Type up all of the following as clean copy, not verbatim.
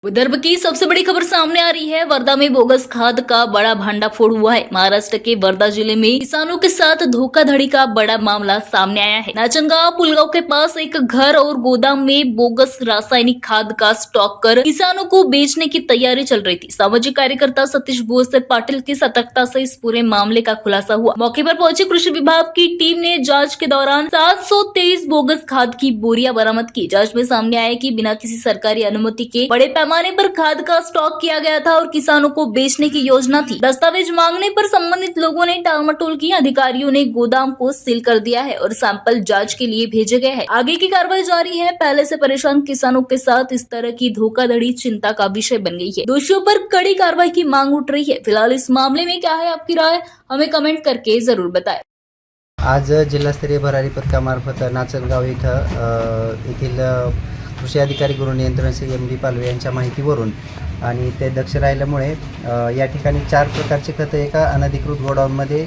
विदर्भ की सबसे बड़ी खबर सामने आ रही है। वर्धा में बोगस खाद का बड़ा भांडाफोड़ हुआ है। महाराष्ट्र के वर्धा जिले में किसानों के साथ धोखाधड़ी का बड़ा मामला सामने आया है। नाचनगांव पुलगांव के पास एक घर और गोदाम में बोगस रासायनिक खाद का स्टॉक कर किसानों को बेचने की तैयारी चल रही थी। सामाजिक कार्यकर्ता सतीश बोरसे पाटिल की सतर्कता से इस पूरे मामले का खुलासा हुआ। मौके पर पहुंची कृषि विभाग की टीम ने जाँच के दौरान 723 बोगस खाद की बोरियां बरामद की। जाँच में सामने आया कि बिना किसी सरकारी अनुमति के बड़े पैमाने पर खाद का स्टॉक किया गया था और किसानों को बेचने की योजना थी। दस्तावेज मांगने पर संबंधित लोगों ने टालमटोल की। अधिकारियों ने गोदाम को सील कर दिया है और सैंपल जांच के लिए भेजे गए हैं। आगे की कार्रवाई जारी है। पहले से परेशान किसानों के साथ इस तरह की धोखाधड़ी चिंता का विषय बन गई है। दोषियों पर कड़ी कार्रवाई की मांग उठ रही है। फिलहाल इस मामले में क्या है आपकी राय, हमें कमेंट करके जरूर बताएं। आज जिल्हास्तरीय भरारी पथकामार्फत नाचनगाव येथील कृषी अधिकारी गृहनियंत्रण श्री MD पालवे यांच्या माहितीवरून आणि ते दक्ष राहिल्यामुळे या ठिकाणी 4 प्रकारचे खतं एका अनधिकृत गोडाऊनमध्ये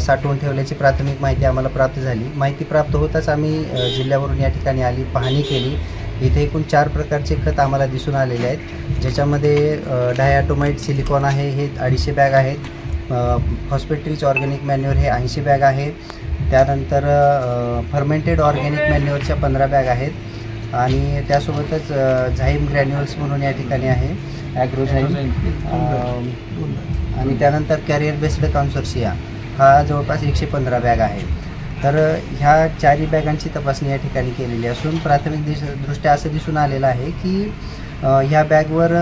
साठवून ठेवल्याची प्राथमिक माहिती आम्हाला प्राप्त झाली। माहिती प्राप्त होताच आम्ही जिल्ह्यावरून या ठिकाणी आली, पाहणी केली। इथे एकूण 4 प्रकारचे खत आम्हाला दिसून आलेले आहेत, ज्याच्यामध्ये डायॲटोमाइट सिलिकॉन आहे, हे 250 बॅग आहेत। फॉस्फेट ऑर्गॅनिक मॅन्युअर हे 80 बॅग आहे। त्यानंतर फर्मेंटेड ऑर्गॅनिक मॅन्युअरच्या 15 बॅग आहेत आणि त्यासोबतच झाईम ग्रॅन्युअल्स म्हणून या ठिकाणी आहे, ॲग्रोझाईम। आणि त्यानंतर कॅरियर बेस्ड कॉन्सोर्शिया हा जवळपास 115 बॅग आहे। तर ह्या 4 बॅगांची तपासणी या ठिकाणी केलेली असून प्राथमिक दृष्ट्या असं दिसून आलेलं आहे की ह्या बॅगवर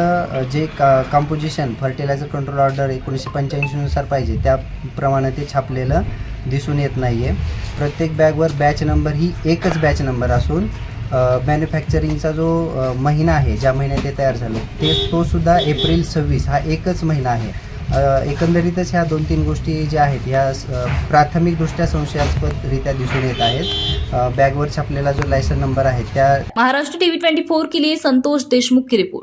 जे कंपोजिशन फर्टिलायझर कंट्रोल ऑर्डर 1985 नुसार पाहिजे त्याप्रमाणे ते छापलेलं दिसून येत नाही आहे। प्रत्येक बॅगवर बॅच नंबर ही एकच बॅच नंबर असून मॅन्युफॅक्चरिंगचा जो महिना आहे, ज्या महिन्यात ते तयार झालं तो सुद्धा एप्रिल 26 हा एकच महिना आहे। एकंदरीतच ह्या 2-3 गोष्टी ज्या आहेत ह्या प्राथमिकदृष्ट्या संशयास्पदरित्या दिसून येत आहेत। बॅगवर छापलेला जो लायसन नंबर आहे त्या महाराष्ट्र TV 24 के लिए संतोष देशमुख की रिपोर्ट।